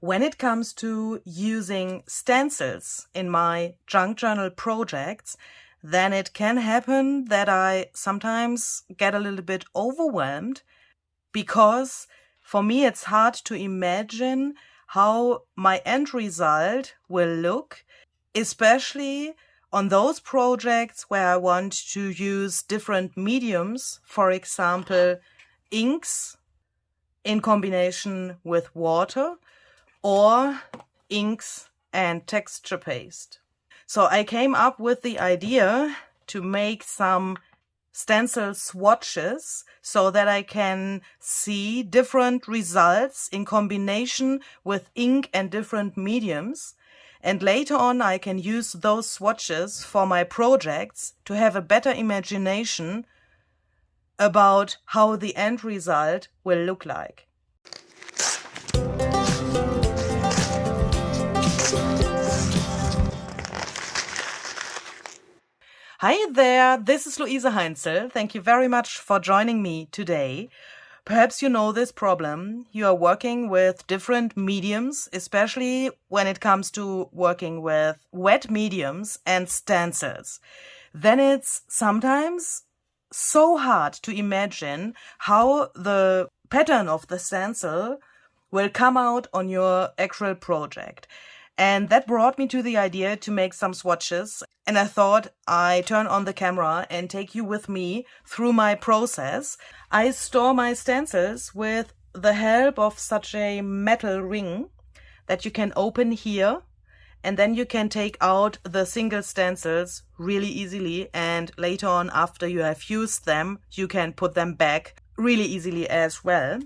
When it comes to using stencils in my junk journal projects, then it can happen that I sometimes get a little bit overwhelmed, because for me it's hard to imagine how my end result will look, especially on those projects where I want to use different mediums, for example, inks in combination with water, or inks and texture paste. So I came up with the idea to make some stencil swatches so that I can see different results in combination with ink and different mediums. And later on I can use those swatches for my projects to have a better imagination about how the end result will look like. Hi there, this is Luise Heinzel. Thank you very much for joining me today. Perhaps you know this problem. You are working with different mediums, especially when it comes to working with wet mediums and stencils. Then it's sometimes so hard to imagine how the pattern of the stencil will come out on your actual project. And that brought me to the idea to make some swatches. And I thought I'd turn on the camera and take you with me through my process. I store my stencils with the help of such a metal ring that you can open here. And then you can take out the single stencils really easily. And later on, after you have used them, you can put them back really easily as well.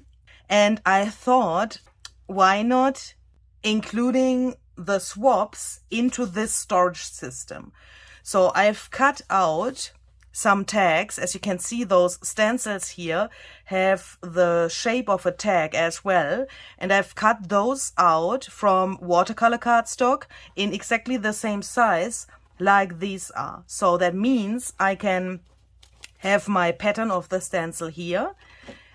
And I thought, why not including the swaps into this storage system? So I've cut out some tags. As you can see, those stencils here have the shape of a tag as well, and I've cut those out from watercolor cardstock in exactly the same size like these are. So that means I can have my pattern of the stencil here.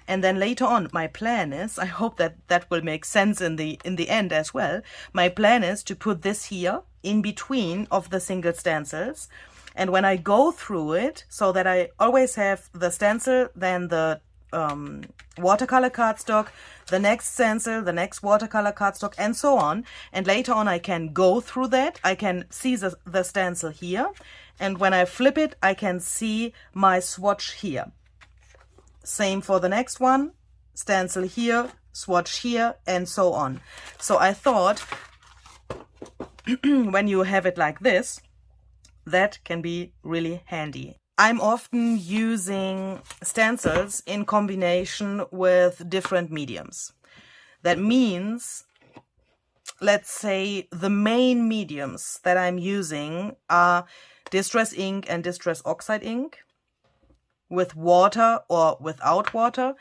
And then later on, my plan is, I hope that that will make sense in the end as well. My plan is to put this here in between of the single stencils. And when I go through it, so that I always have the stencil, then the watercolor cardstock, the next stencil, the next watercolor cardstock, and so on. And later on, I can go through that. I can see the stencil here. And when I flip it, I can see my swatch here. Same for the next one, stencil here, swatch here, and so on. So I thought when you have it like this, that can be really handy. I'm often using stencils in combination with different mediums. That means, let's say the main mediums that I'm using are distress ink and distress oxide ink, with water or without water,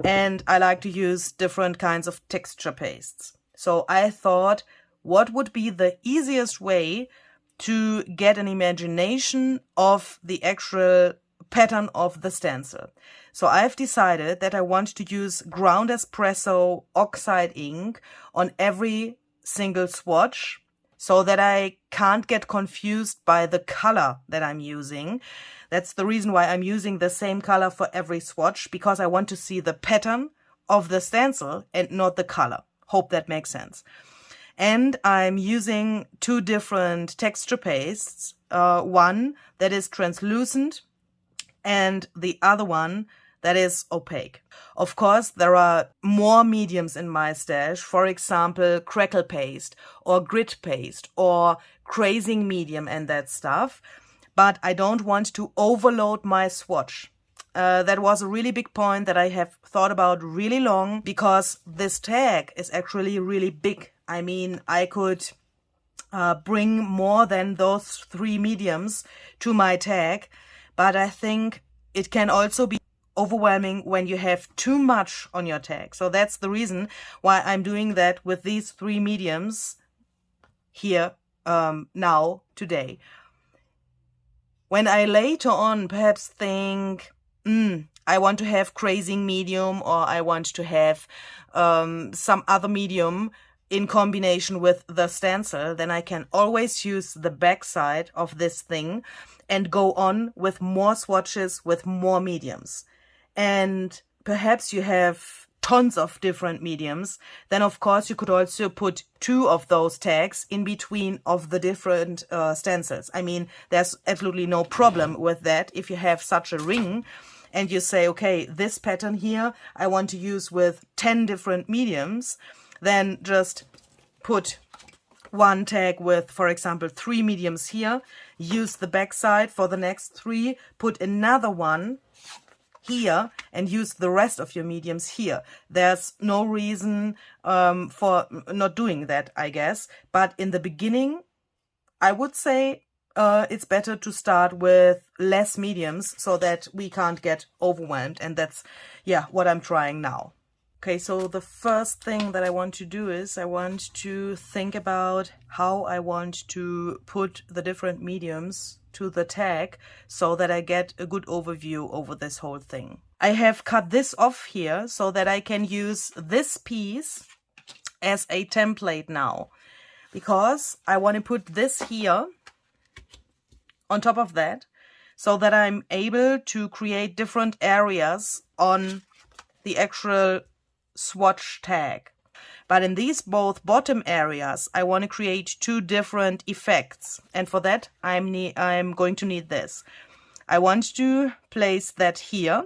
and I like to use different kinds of texture pastes. So I thought, what would be the easiest way to get an imagination of the actual pattern of the stencil? So I've decided that I want to use ground espresso oxide ink on every single swatch, so that I can't get confused by the color that I'm using. That's the reason why I'm using the same color for every swatch, because I want to see the pattern of the stencil and not the color. Hope that makes sense. And I'm using two different texture pastes, one that is translucent and the other one that is opaque. Of course, there are more mediums in my stash, for example, crackle paste or grit paste or crazing medium and that stuff. But I don't want to overload my swatch. That was a really big point that I have thought about really long, because this tag is actually really big. I mean, I could bring more than those three mediums to my tag, but I think it can also be overwhelming when you have too much on your tag. So that's the reason why I'm doing that with these three mediums here now today. When I later on perhaps think, I want to have crazing medium, or I want to have some other medium, in combination with the stencil, then I can always use the back side of this thing and go on with more swatches, with more mediums. And perhaps you have tons of different mediums, then of course you could also put 2 of those tags in between of the different stencils. I mean, there's absolutely no problem with that. If you have such a ring and you say, okay, this pattern here I want to use with 10 different mediums, then just put 1 tag with, for example, 3 mediums here, use the back side for the next 3, put another one here and use the rest of your mediums here. There's no reason for not doing that, I guess. But in the beginning, I would say it's better to start with less mediums so that we can't get overwhelmed. And that's, yeah, what I'm trying now. Okay, so the first thing that I want to do is I want to think about how I want to put the different mediums to the tag so that I get a good overview over this whole thing. I have cut this off here so that I can use this piece as a template now, because I want to put this here on top of that so that I'm able to create different areas on the actual swatch tag. But in these both bottom areas, I want to create 2 different effects. And for that, I'm going to need this. I want to place that here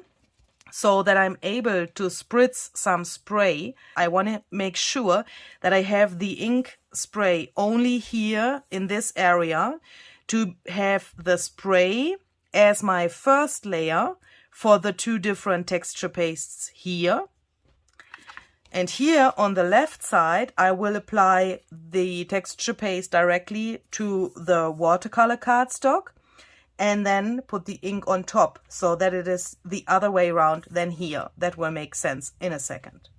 so that I'm able to spritz some spray. I want to make sure that I have the ink spray only here in this area to have the spray as my first layer for the 2 different texture pastes here. And here on the left side, I will apply the texture paste directly to the watercolor cardstock and then put the ink on top so that it is the other way around than here. That will make sense in a second.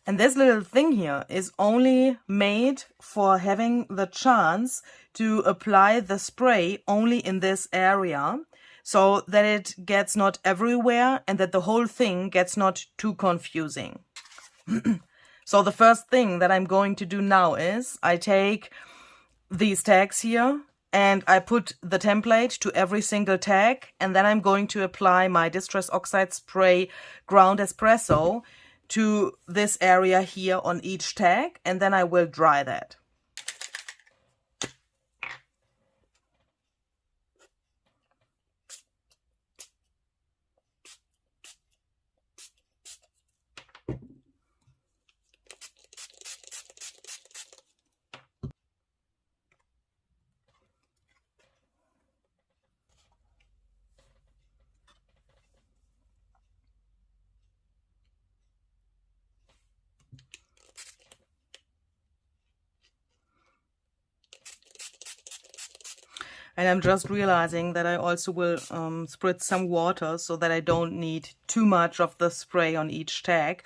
And this little thing here is only made for having the chance to apply the spray only in this area so that it gets not everywhere and that the whole thing gets not too confusing. So the first thing that I'm going to do now is I take these tags here and I put the template to every single tag, and then I'm going to apply my Distress Oxide Spray Ground Espresso to this area here on each tag, and then I will dry that. And I'm just realizing that I also will spritz some water so that I don't need too much of the spray on each tag.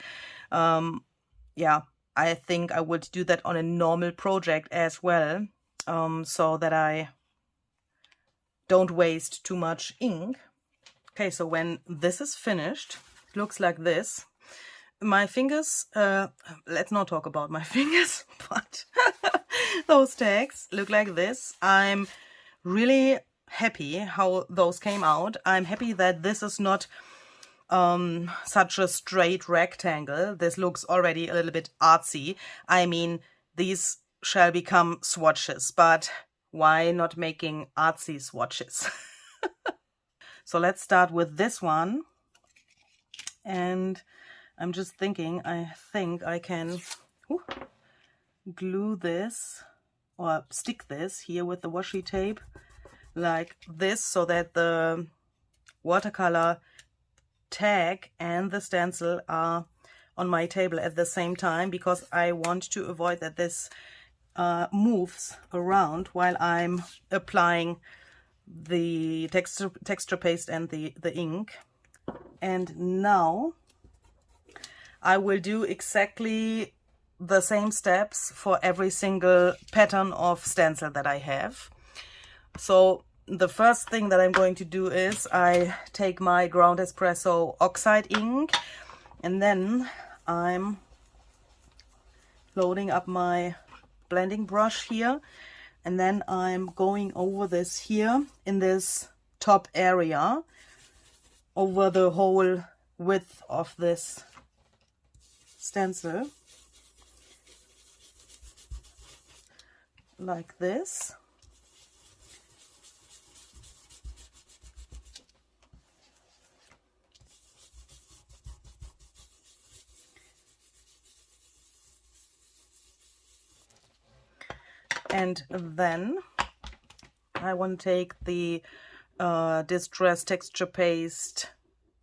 Yeah, I think I would do that on a normal project as well, so that I don't waste too much ink. Okay, so when this is finished, it looks like this. My fingers, let's not talk about my fingers, but those tags look like this. I'm really happy how those came out. I'm happy that this is not such a straight rectangle. This looks already a little bit artsy. I mean, these shall become swatches, but why not making artsy swatches? So let's start with this one. And I'm just thinking, I think I can glue this or stick this here with the washi tape like this so that the watercolor tag and the stencil are on my table at the same time, because I want to avoid that this moves around while I'm applying the texture paste and the ink. And now I will do exactly the same steps for every single pattern of stencil that I have. So the first thing that I'm going to do is I take my Ground Espresso Oxide ink, and then I'm loading up my blending brush here, and then I'm going over this here in this top area, over the whole width of this stencil, like this. And then I want to take the Distress Texture Paste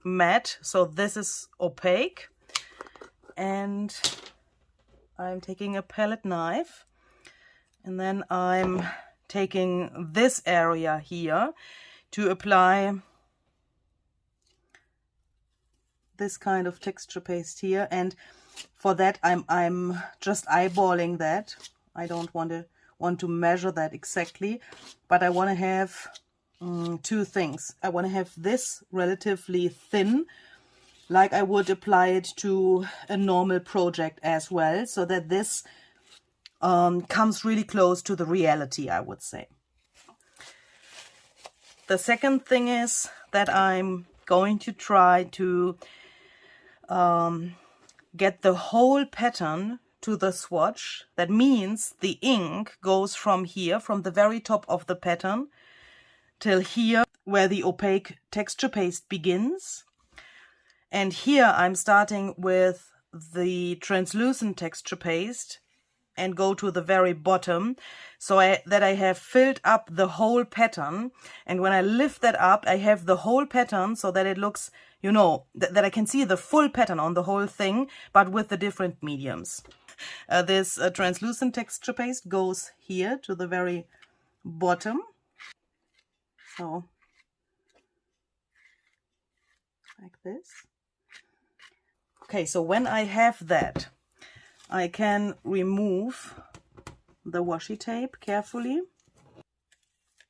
Matte. So this is opaque. And I'm taking a palette knife. And then I'm taking this area here to apply this kind of texture paste here. And for that, I'm just eyeballing that. I don't want to measure that exactly, but I want to have two things. I want to have this relatively thin, like I would apply it to a normal project as well, so that this comes really close to the reality, I would say. The second thing is that I'm going to try to get the whole pattern to the swatch. That means the ink goes from here, from the very top of the pattern, till here where the opaque texture paste begins. And here I'm starting with the translucent texture paste and go to the very bottom, so that I have filled up the whole pattern. And when I lift that up, I have the whole pattern so that it looks, you know, that I can see the full pattern on the whole thing, but with the different mediums. This translucent texture paste goes here to the very bottom. So, like this. Okay, so when I have that, I can remove the washi tape carefully.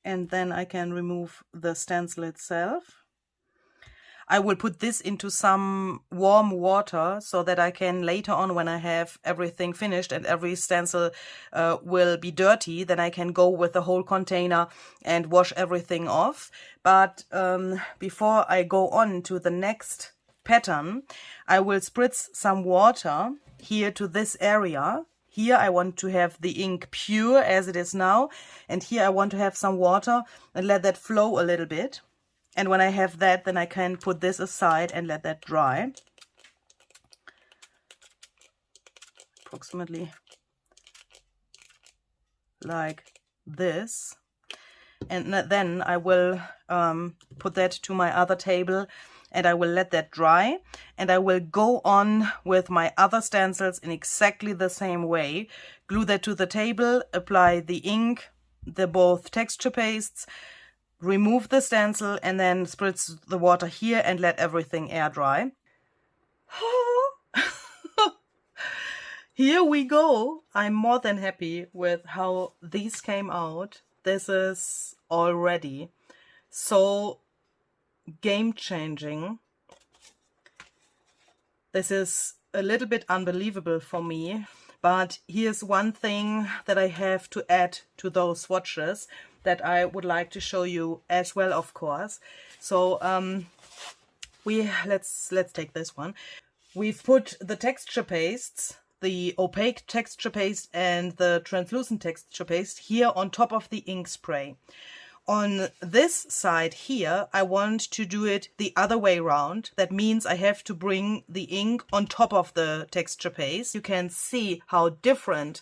And then I can remove the stencil itself. I will put this into some warm water so that I can later on, when I have everything finished and every stencil will be dirty, then I can go with the whole container and wash everything off. But before I go on to the next pattern, I will spritz some water here to this area. Here I want to have the ink pure as it is now, and here I want to have some water and let that flow a little bit. And when I have that, then I can put this aside and let that dry. Approximately like this. And then I will put that to my other table and I will let that dry. And I will go on with my other stencils in exactly the same way. Glue that to the table, apply the ink, the both texture pastes, remove the stencil, and then spritz the water here and let everything air dry. Here we go. I'm more than happy with how these came out. This is already so game-changing. This is a little bit unbelievable for me, but here's one thing that I have to add to those swatches that I would like to show you as well, of course. So let's take this one. We've put the texture pastes, the opaque texture paste and the translucent texture paste here on top of the ink spray. On this side here, I want to do it the other way around. That means I have to bring the ink on top of the texture paste. You can see how different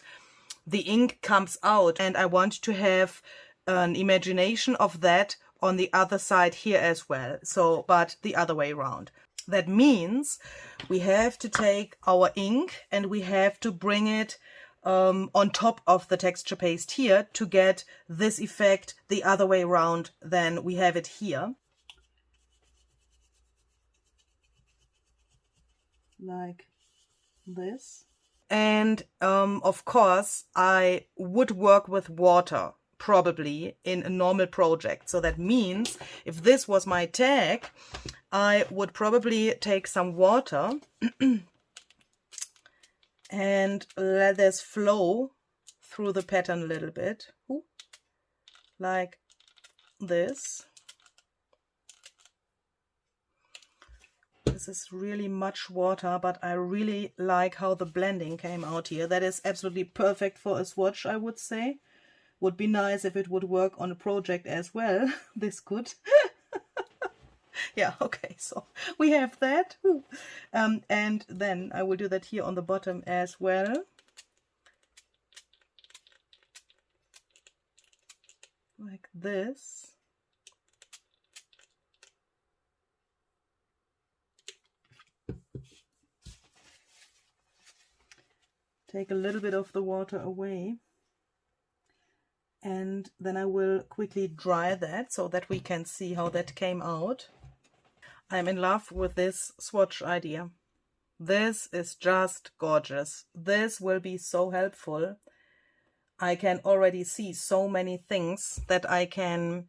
the ink comes out, and I want to have an imagination of that on the other side here as well. So, but the other way around. That means we have to take our ink and we have to bring it on top of the texture paste here to get this effect the other way around than we have it here. Like this. And of course, I would work with water probably in a normal project. So that means if this was my tag, I would probably take some water and let this flow through the pattern a little bit. Ooh, like this. This is really much water, but I really like how the blending came out here. That is absolutely perfect for a swatch, I would say. Would be nice if it would work on a project as well. This could. Yeah, okay, so we have that. And then I will do that here on the bottom as well. Like this. Take a little bit of the water away. And then I will quickly dry that so that we can see how that came out. I'm in love with this swatch idea. This is just gorgeous. This will be so helpful. I can already see so many things that I can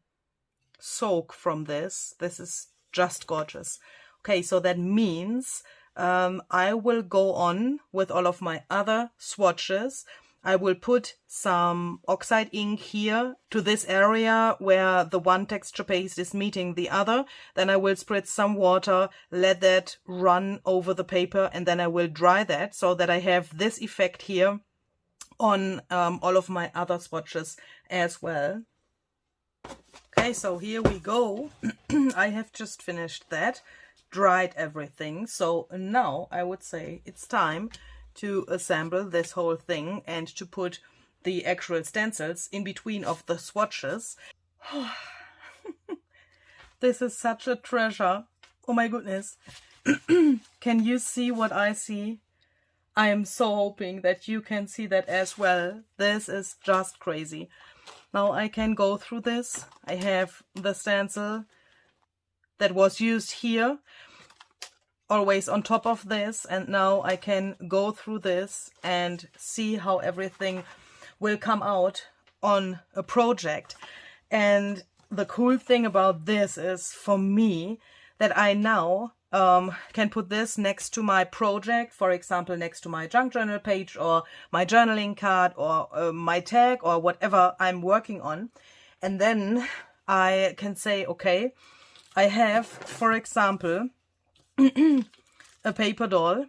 soak from this. This is just gorgeous. Okay, so that means I will go on with all of my other swatches. I will put some oxide ink here to this area where the one texture paste is meeting the other. Then I will spritz some water, let that run over the paper, and then I will dry that so that I have this effect here on all of my other swatches as well. Okay, so here we go. I have just finished that, dried everything. So now I would say it's time to assemble this whole thing and to put the actual stencils in between of the swatches. This is such a treasure. Oh my goodness. Can you see what I see? I am so hoping that you can see that as well. This is just crazy. Now I can go through this. I have the stencil that was used here, always on top of this, and now I can go through this and see how everything will come out on a project. And the cool thing about this is, for me, that I now can put this next to my project, for example, next to my junk journal page or my journaling card or my tag or whatever I'm working on. And then I can say, okay, I have, for example, a paper doll.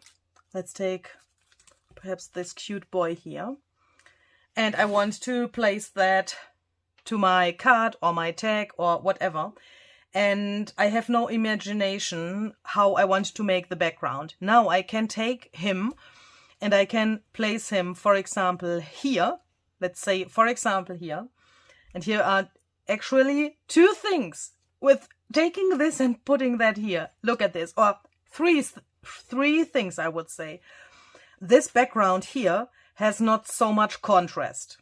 Let's take perhaps this cute boy here. And I want to place that to my card or my tag or whatever. And I have no imagination how I want to make the background. Now I can take him and I can place him, for example, here. Let's say, for example, here. And here are actually two things with taking this and putting that here. Look at this. Or three things, I would say. This background here has not so much contrast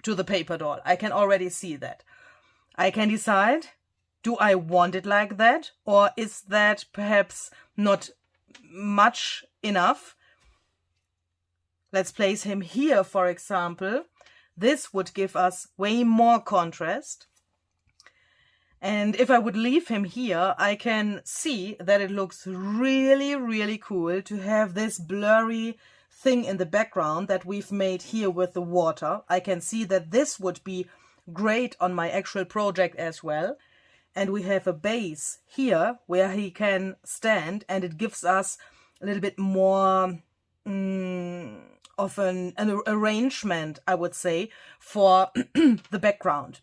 to the paper doll. I can already see that. I can decide, do I want it like that? Or is that perhaps not much enough? Let's place him here, for example. This would give us way more contrast. And if I would leave him here, I can see that it looks really, really cool to have this blurry thing in the background that we've made here with the water. I can see that this would be great on my actual project as well. And we have a base here where he can stand, and it gives us a little bit more of an arrangement, I would say, for the background.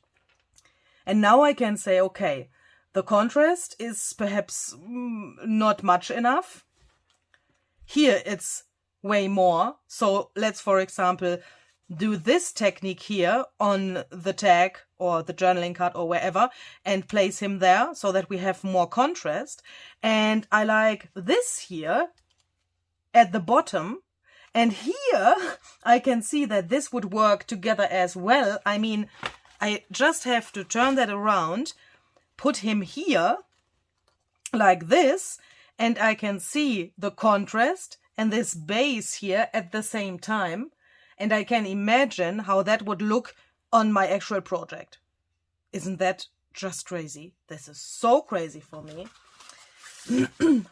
And now I can say, okay, the contrast is perhaps not much enough. Here it's way more. So let's, for example, do this technique here on the tag or the journaling card or wherever and place him there so that we have more contrast. And I like this here at the bottom. And here I can see that this would work together as well. I mean, I just have to turn that around, put him here like this, and I can see the contrast and this base here at the same time. And I can imagine how that would look on my actual project. Isn't that just crazy? This is so crazy for me.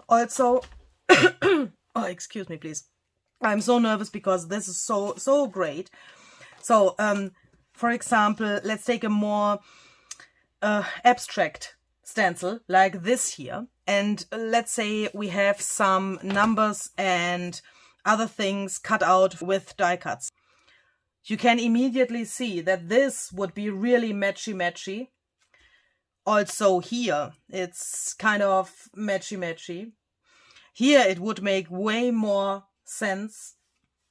Also, oh, excuse me, please. I'm so nervous because this is so great. So, for example, let's take a more abstract stencil like this here. And let's say we have some numbers and other things cut out with die cuts. You can immediately see that this would be really matchy-matchy. Also here, it's kind of matchy-matchy. Here it would make way more sense,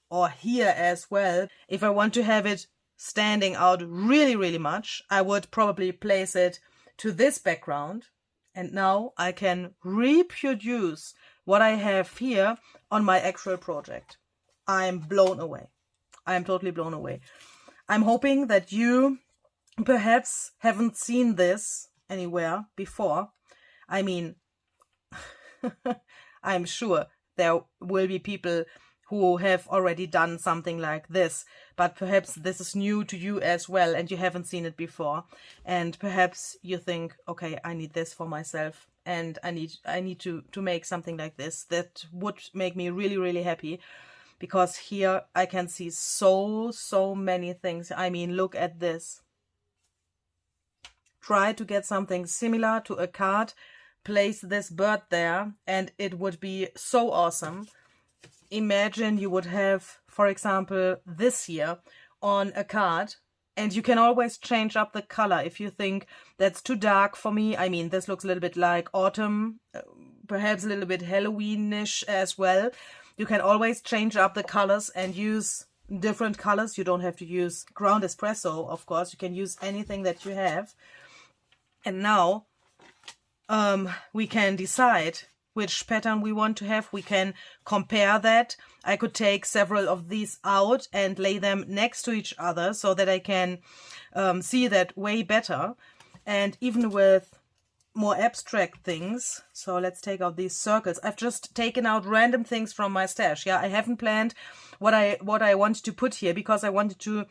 or here as well. If I want to have it standing out really much, I would probably place it to this background. And now I can reproduce what I have here on my actual project. I'm blown away. I'm totally blown away. I'm hoping that you perhaps haven't seen this anywhere before. I mean, I'm sure there will be people who have already done something like this, but perhaps this is new to you as well and you haven't seen it before. And perhaps you think, okay, I need this for myself and I need to make something like this. That would make me really happy, because here I can see so many things. I mean, look at this. Try to get something similar to a card, place this bird there, and it would be so awesome. Imagine you would have, for example, this here on a card, and you can always change up the color if you think that's too dark for me. I mean, this looks a little bit like autumn, perhaps a little bit Halloweenish as well. You can always change up the colors and use different colors. You don't have to use ground espresso, of course. You can use anything that you have. And now we can decide which pattern we want to have. We can compare that. I could take several of these out and lay them next to each other so that I can see that way better. And even with more abstract things, so let's take out these circles. I've just taken out random things from my stash. Yeah, I haven't planned what I want to put here, because I wanted to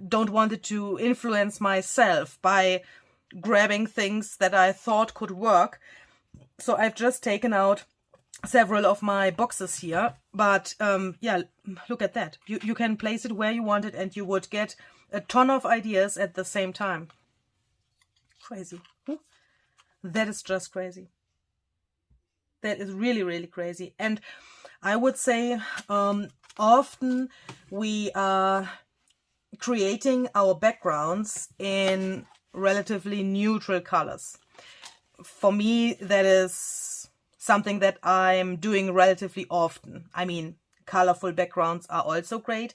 don't want it to influence myself by grabbing things that I thought could work. So I've just taken out several of my boxes here, but yeah, look at that. You can place it where you want it and you would get a ton of ideas at the same time. Crazy. That is just crazy. That is really crazy. And I would say often we are creating our backgrounds in relatively neutral colors. For me, that is something that I'm doing relatively often. I mean, colorful backgrounds are also great,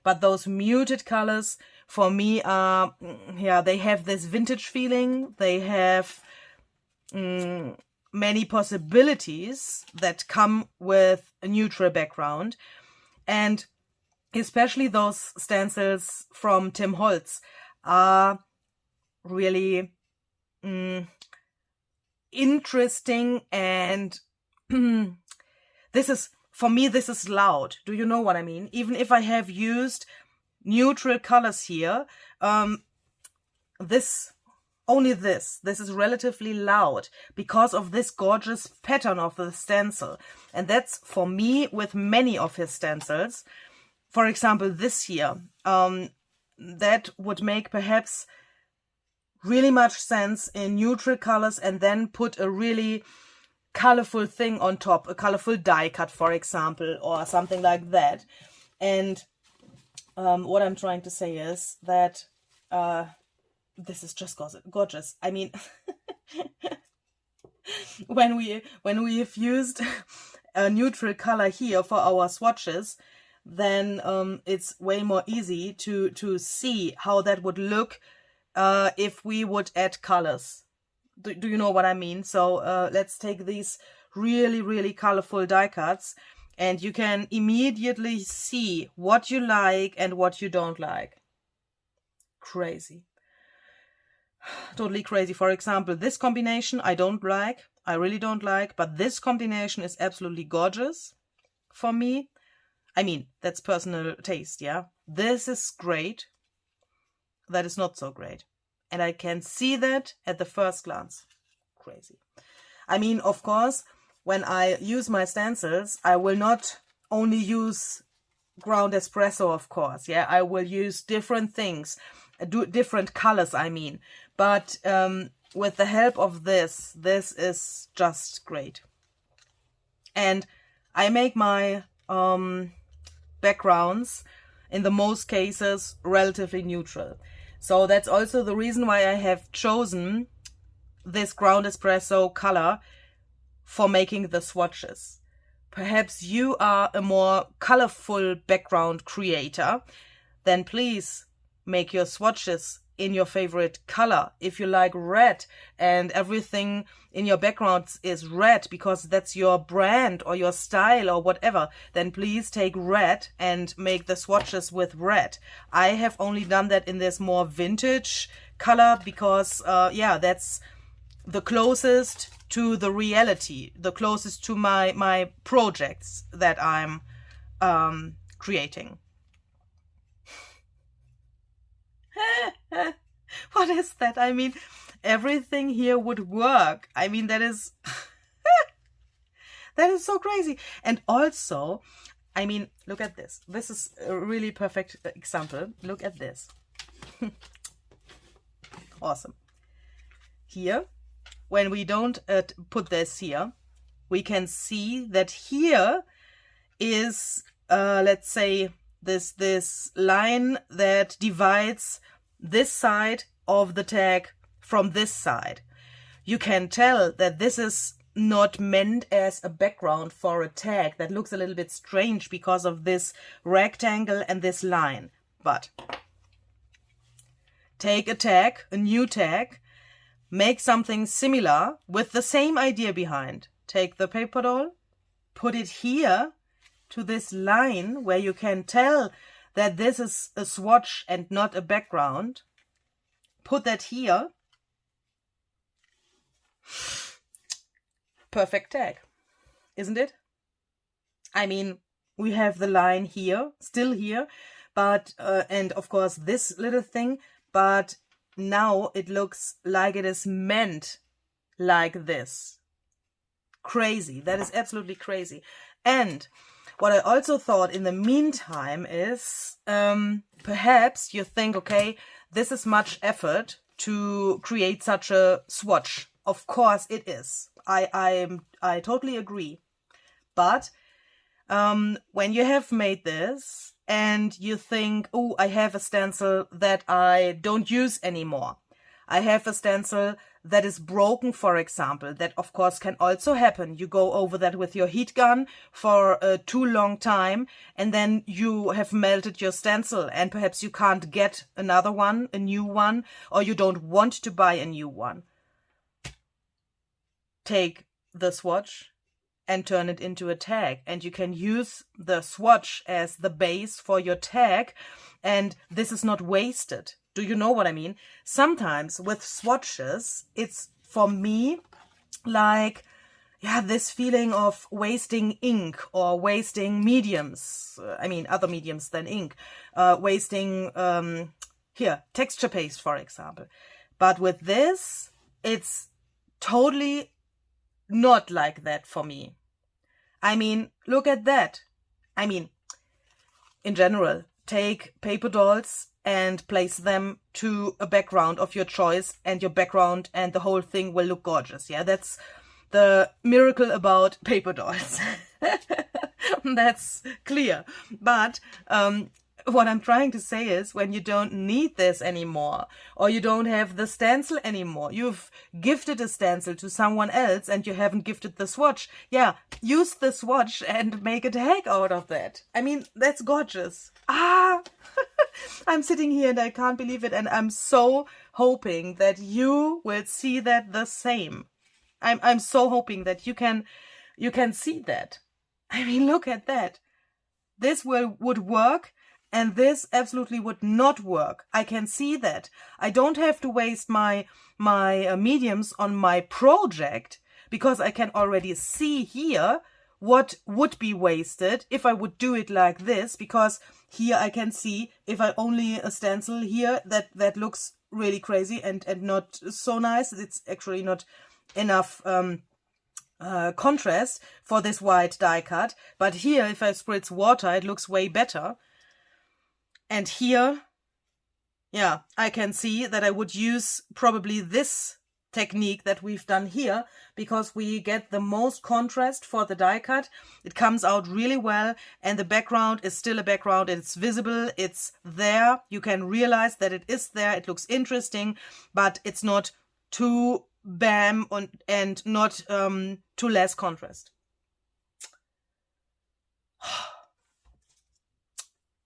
but those muted colors for me are, yeah, they have this vintage feeling. They have many possibilities that come with a neutral background. And especially those stencils from Tim Holtz are really interesting, and this is, for me, this is loud. Do you know what I mean? Even if I have used neutral colors here, this is relatively loud because of this gorgeous pattern of the stencil. And that's, for me, with many of his stencils. For example, this here, that would make perhaps really much sense in neutral colors, and then put a really colorful thing on top, a colorful die cut, for example, or something like that. And what I'm trying to say is that this is just gorgeous. I mean, when we have used a neutral color here for our swatches, then it's way more easy to see how that would look if we would add colors. Do you know what I mean? So let's take these really colorful die cuts, and you can immediately see what you like and what you don't like. Crazy. Totally crazy. For example, this combination I don't like. I really don't like, but this combination is absolutely gorgeous for me. I mean, that's personal taste, yeah? This is great. That is not so great. And I can see that at the first glance. Crazy. I mean, of course, when I use my stencils, I will not only use ground espresso, of course. Yeah, I will use different things, do different colors, I mean. But with the help of this is just great. And I make my backgrounds, in the most cases, relatively neutral. So that's also the reason why I have chosen this ground espresso color for making the swatches. Perhaps you are a more colorful background creator, then please make your swatches in your favorite color. If you like red and everything in your backgrounds is red because that's your brand or your style or whatever, then please take red and make the swatches with red. I have only done that in this more vintage color because yeah, that's the closest to the reality, the closest to my projects that I'm creating. What is that? I mean, everything here would work. I mean, that is that is so crazy. And also, I mean, look at this. This is a really perfect example. Look at this. Awesome. Here, when we don't put this here, we can see that here is, let's say, this line that divides this side of the tag from this side. You can tell that this is not meant as a background for a tag. That looks a little bit strange because of this rectangle and this line. But take a tag, a new tag, make something similar with the same idea behind. Take the paper doll, put it here to this line where you can tell that this is a swatch and not a background. Put that here. Perfect tag, isn't it? I mean, we have the line here, still here, but and of course this little thing, but now it looks like it is meant like this. Crazy. That is absolutely crazy. And what I also thought in the meantime is, perhaps you think, okay, this is much effort to create such a swatch. Of course it is. I totally agree. But when you have made this and you think, oh, I have a stencil that I don't use anymore. I have a stencil that is broken, for example. That, of course, can also happen. You go over that with your heat gun for a too long time, and then you have melted your stencil, and perhaps you can't get another one, a new one, or you don't want to buy a new one. Take the swatch and turn it into a tag, and you can use the swatch as the base for your tag, and this is not wasted. Do you know what I mean? Sometimes with swatches, it's for me like, yeah, this feeling of wasting ink or wasting mediums. I mean, other mediums than ink. Wasting, here, texture paste, for example. But with this, it's totally not like that for me. I mean, look at that. I mean, in general, take paper dolls and place them to a background of your choice, and your background and the whole thing will look gorgeous. Yeah, that's the miracle about paper dolls. That's clear. But what I'm trying to say is, when you don't need this anymore, or you don't have the stencil anymore, you've gifted a stencil to someone else and you haven't gifted the swatch. Yeah, use the swatch and make a tag out of that. I mean, that's gorgeous. I'm sitting here and I can't believe it, and I'm so hoping that you will see that the same. I'm so hoping that you can see that. I mean, look at that. This would work, and this absolutely would not work. I can see that. I don't have to waste my mediums on my project, because I can already see here what would be wasted if I would do it like this, because here I can see if I only a stencil here that looks really crazy and not so nice. It's actually not enough contrast for this white die cut. But here, if I spritz water, it looks way better. And here, yeah, I can see that I would use probably this technique that we've done here, because we get the most contrast for the die cut. It comes out really well, and the background is still a background. It's visible, it's there. You can realize that it is there. It looks interesting, but it's not too bam and not too less contrast.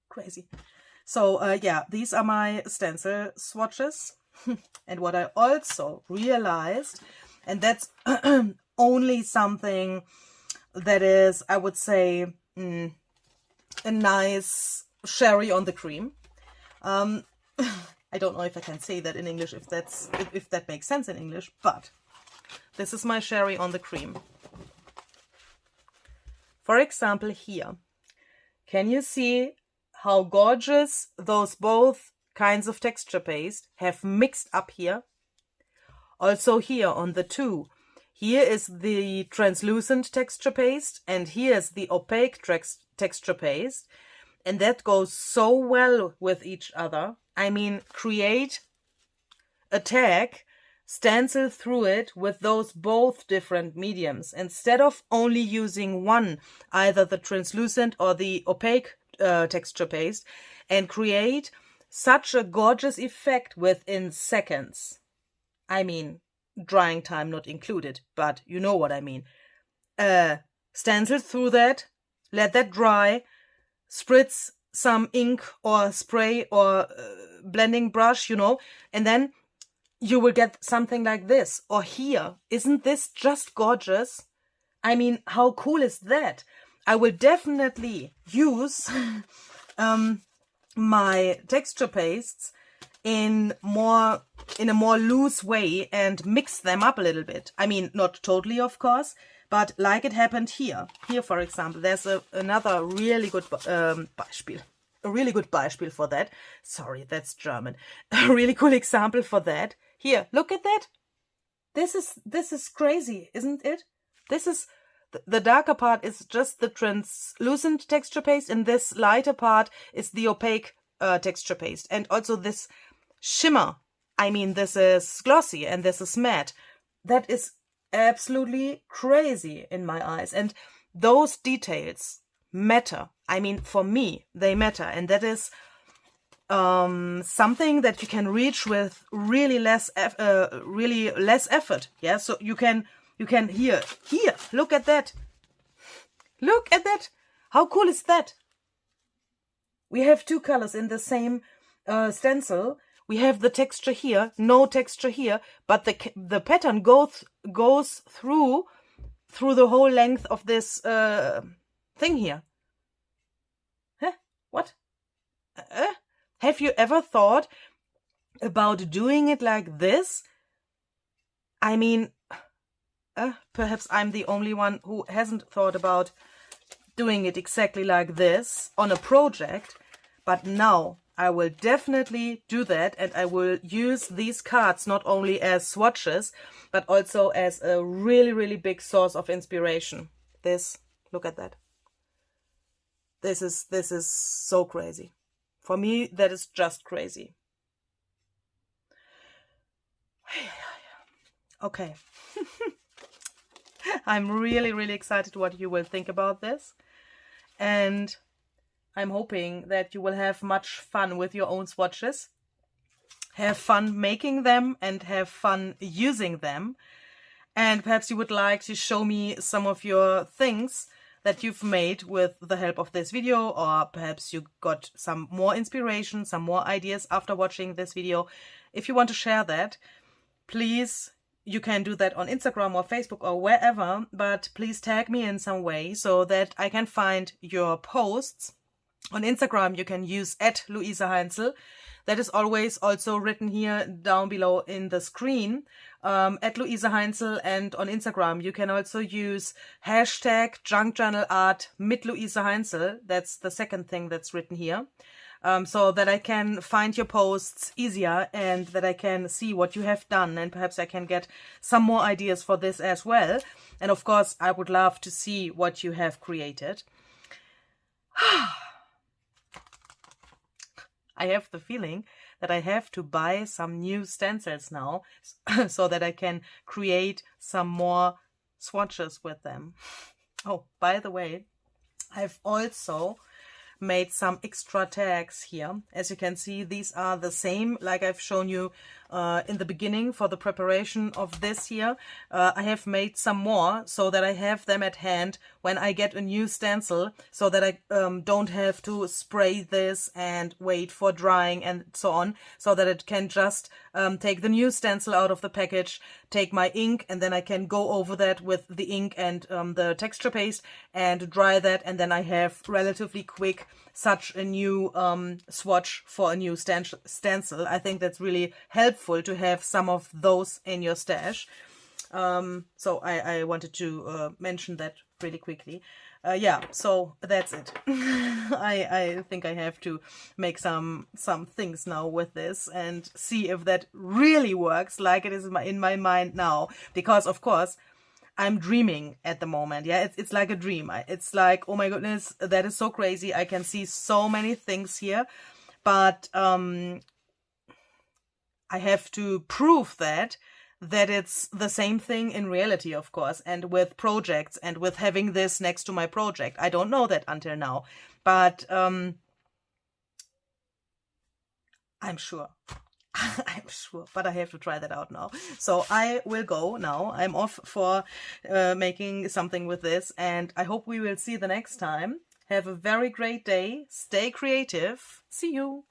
Crazy. So yeah, these are my stencil swatches. And what I also realized, and that's only something that is, I would say, a nice cherry on the cream. I don't know if I can say that in English, if that makes sense in English, but this is my cherry on the cream. For example, here, can you see how gorgeous those both kinds of texture paste have mixed up here? Also here on the two. Here is the translucent texture paste and here's the opaque texture paste. And that goes so well with each other. I mean, create a tag, stencil through it with those both different mediums. Instead of only using one, either the translucent or the opaque texture paste, and create such a gorgeous effect within seconds. I mean, drying time not included, but you know what I mean. Stencil through that, let that dry, spritz some ink or spray or blending brush, you know, and then you will get something like this. Or here, isn't this just gorgeous? I mean, how cool is that? I will definitely use my texture pastes in a more loose way and mix them up a little bit. I mean, not totally, of course, but like it happened here. Here, for example, there's another really good Beispiel. A really good Beispiel for that. Sorry, that's German. A really cool example for that. Here, look at that. This is crazy, isn't it? This is the darker part is just the translucent texture paste, and this lighter part is the opaque texture paste. And also this shimmer. I mean, this is glossy and this is matte. That is absolutely crazy in my eyes. And those details matter. I mean, for me, they matter. And that is something that you can reach with really less effort. Yeah, so you can here, look at that. Look at that. How cool is that? We have two colors in the same stencil. We have the texture here, no texture here, but the pattern goes through the whole length of this thing here. Huh? What? Have you ever thought about doing it like this? I mean, perhaps I'm the only one who hasn't thought about doing it exactly like this on a project, but now I will definitely do that, and I will use these cards not only as swatches, but also as a really, really big source of inspiration. Look at that. This is so crazy. For me, that is just crazy. Okay. I'm really, really excited what you will think about this. And I'm hoping that you will have much fun with your own swatches. Have fun making them and have fun using them. And perhaps you would like to show me some of your things that you've made with the help of this video, or perhaps you got some more inspiration, some more ideas after watching this video. If you want to share that, please, you can do that on Instagram or Facebook or wherever, but please tag me in some way so that I can find your posts. On Instagram, you can use @LuisaHeinzel. That is always also written here down below in the screen. @LuisaHeinzel, and on Instagram, you can also use #JunkJournalArt mit Luisa Heinzel. That's the second thing that's written here. so that I can find your posts easier and that I can see what you have done, and perhaps I can get some more ideas for this as well. And of course, I would love to see what you have created. I have the feeling that I have to buy some new stencils now so that I can create some more swatches with them. Oh, by the way, I've also made some extra tags here. As you can see, these are the same like I've shown you in the beginning for the preparation of this here. I have made some more so that I have them at hand when I get a new stencil, so that I don't have to spray this and wait for drying and so on, so that it can just take the new stencil out of the package, take my ink, and then I can go over that with the ink and the texture paste and dry that, and then I have relatively quick such a new swatch for a new stencil. I think that's really helpful to have some of those in your stash. So I wanted to mention that really quickly. Yeah, so that's it. I think I have to make some things now with this and see if that really works like it is in my mind now, because of course I'm dreaming at the moment. Yeah, it's like a dream. It's like, oh my goodness, that is so crazy. I can see so many things here, but I have to prove that it's the same thing in reality, of course, and with projects and with having this next to my project. I don't know that until now, but I'm sure. I'm sure, but I have to try that out now. So I will go now. I'm off for making something with this, and I hope we will see the next time. Have a very great day. Stay creative. See you.